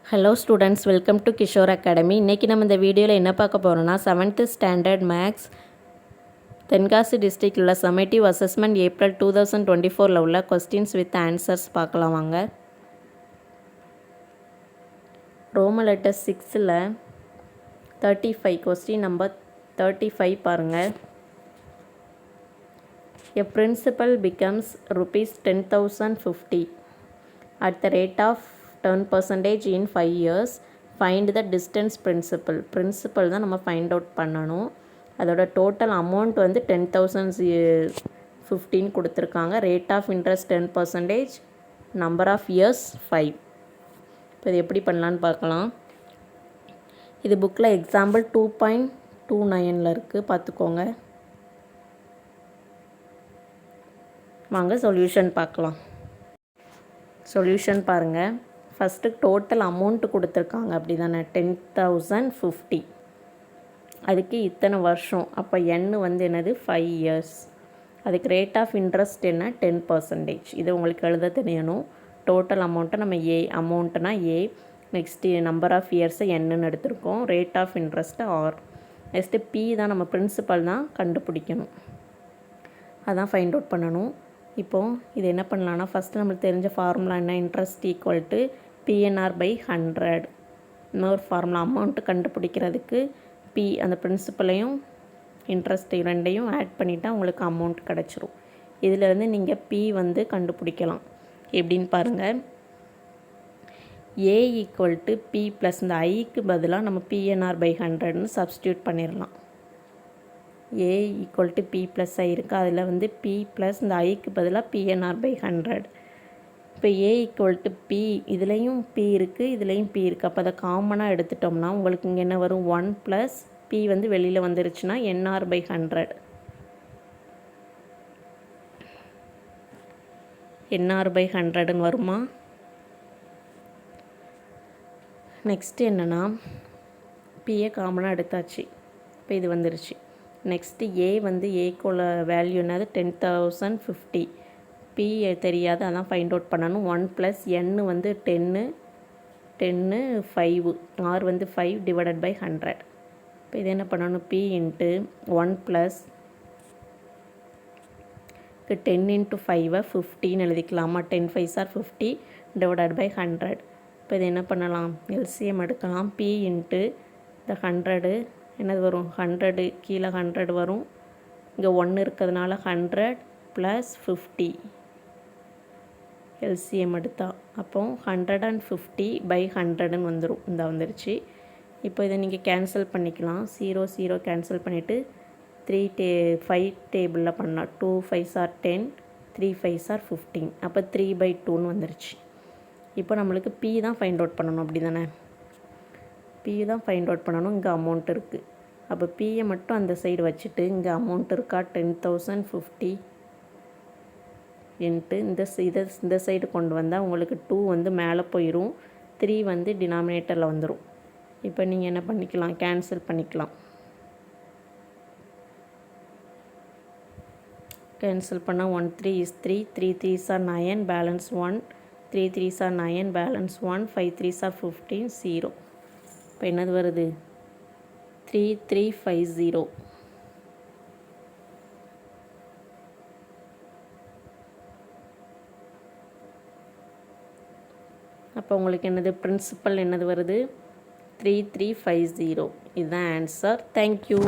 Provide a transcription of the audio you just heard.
Hello students, welcome to Kishore academy. இன்றைக்கி நம்ம இந்த வீடியோவில் என்ன பார்க்க போகிறோம்னா 7th ஸ்டாண்டர்ட் மேக்ஸ் தென்காசி டிஸ்ட்ரிக்டில் உள்ள சம்மேட்டிவ் அசஸ்மெண்ட் ஏப்ரல் 2024 உள்ள கொஸ்டின்ஸ் வித் ஆன்சர்ஸ் பார்க்கலாம் வாங்க. ரோமன் லெட்டர் 6ல் 35 கொஸ்டின் நம்பர் 35 பாருங்கள். A principal becomes rupees 10,050 at the rate of 10% in 5 years. Find the distance principal. Principal தான் நம்ம ஃபைண்ட் அவுட் பண்ணணும். அதோட டோட்டல் அமௌண்ட் வந்து 10,015 கொடுத்துருக்காங்க. Rate of interest 10%, number of years 5. இப்போ இது எப்படி பண்ணலான்னு பார்க்கலாம். இது புக்கில் எக்ஸாம்பிள் 2.29 இருக்குது, பார்த்துக்கோங்க. வாங்க சொல்யூஷன் பார்க்கலாம். சொல்யூஷன் பாருங்கள். ஃபஸ்ட்டு டோட்டல் அமௌண்ட்டு கொடுத்துருக்காங்க, அப்படி தானே, 10,050. அதுக்கு இத்தனை வருஷம், அப்போ n வந்து என்னது 5 இயர்ஸ். அதுக்கு ரேட் ஆஃப் இன்ட்ரெஸ்ட் என்ன 10%. இது உங்களுக்கு எழுத தெரியணும். டோட்டல் அமௌண்ட்டை நம்ம அமௌண்ட்டுனா நெக்ஸ்ட்டு நம்பர் ஆஃப் இயர்ஸை என்னன்னு எடுத்திருக்கோம். Rate of interest R. Next P தான் நம்ம பிரின்சிபல் தான் கண்டுபிடிக்கணும். அதான் ஃபைண்ட் அவுட் பண்ணணும். இப்போது இது என்ன பண்ணலான்னா, ஃபஸ்ட்டு நம்மளுக்கு தெரிஞ்ச ஃபார்முலா என்ன, இன்ட்ரெஸ்ட் ஈக்குவல் டு PNR/100. இன்னொரு ஃபார்முலா அமௌண்ட்டு கண்டுபிடிக்கிறதுக்கு பி அந்த பிரின்சிபலையும் இன்ட்ரெஸ்ட் ரெண்டையும் ஆட் பண்ணிட்டா உங்களுக்கு அமௌண்ட் கிடச்சிரும். இதிலேருந்து நீங்கள் பி வந்து கண்டுபிடிக்கலாம். எப்படின்னு பாருங்கள். A equal to B plus இந்த ஐக்கு பதிலாக நம்ம PNR/100ன்னு சப்ஸ்டியூட் பண்ணிடலாம். A equal to B plus I இருக்குது, அதில் வந்து பி ப்ளஸ் இந்த ஐக்கு பதிலாக PNR/100. இப்போ A ஈக்குவல் டு பி, இதுலேயும் பி இருக்குது, இதுலேயும் பி இருக்குது. அப்போ அதை காமனாக எடுத்துட்டோம்னா உங்களுக்கு இங்கே என்ன வரும், 1 ப்ளஸ் பி வந்து வெளியில் வந்துருச்சுன்னா NR/100. NR/100ன்னு வருமா. நெக்ஸ்ட்டு என்னென்னா, பியை காமனாக எடுத்தாச்சு, இப்போ இது வந்துருச்சு. நெக்ஸ்ட்டு ஏ வந்து ஏக்குள்ள வேல்யூ என்னது 10,050. பி தெரியாது, அதான் ஃபைண்ட் அவுட் பண்ணணும். 1 ப்ளஸ் n வந்து 10, 5, ஆர் வந்து 5 டிவைடட் பை 100. இப்போ இது என்ன பண்ணணும், பி இன்ட்டு 1 ப்ளஸ் 10 இன்ட்டு 5 15 எழுதிக்கலாமா. 10 5 ஆர் 50 டிவைடட் பை 100. இப்போ இது என்ன பண்ணலாம், எல்சிஎம் எடுக்கலாம். பி இன்ட்டு இந்த 100 என்னது வரும், 100 கீழே 100 வரும், இங்கே 1 இருக்கிறதுனால 100 ப்ளஸ் 50 எல்சிஎம் எடுத்தா அப்போ 150/100ன்னு வந்துடும். இந்த வந்துருச்சு. இப்போ இதை நீங்கள் கேன்சல் பண்ணிக்கலாம். 0 கேன்சல் பண்ணிவிட்டு 5 டேபிளில் பண்ணால் 2 5 ஆர் 10, 3 5 ஆர் 15, அப்போ 3/2ன்னு வந்துருச்சு. இப்போ நம்மளுக்கு பி தான் ஃபைண்ட் அவுட் பண்ணணும், அப்படி தானே. பி தான் ஃபைண்ட் அவுட் பண்ணணும். இங்கே அமௌண்ட் இருக்குது. அப்போ பியை மட்டும் அந்த சைடு வச்சுட்டு இங்கே அமௌண்ட் இருக்கா 10,050 இன்ட்டு இந்த சைடு கொண்டு வந்தால் உங்களுக்கு 2 வந்து மேலே போயிடும், 3 வந்து டினாமினேட்டரில் வந்துடும். இப்போ நீங்கள் என்ன பண்ணிக்கலாம், கேன்சல் பண்ணிக்கலாம். கேன்சல் பண்ணால் 1 3 is 3, 3 3s are 9, balance 1, 3 3s are 9, balance 1, 5 3s are 15, 0. இப்போ என்னது வருது, 3350. அப்போ உங்களுக்கு என்னது பிரின்சிபல் என்னது வருது, 3350. இதுதான் ஆன்சர். தேங்க்யூ.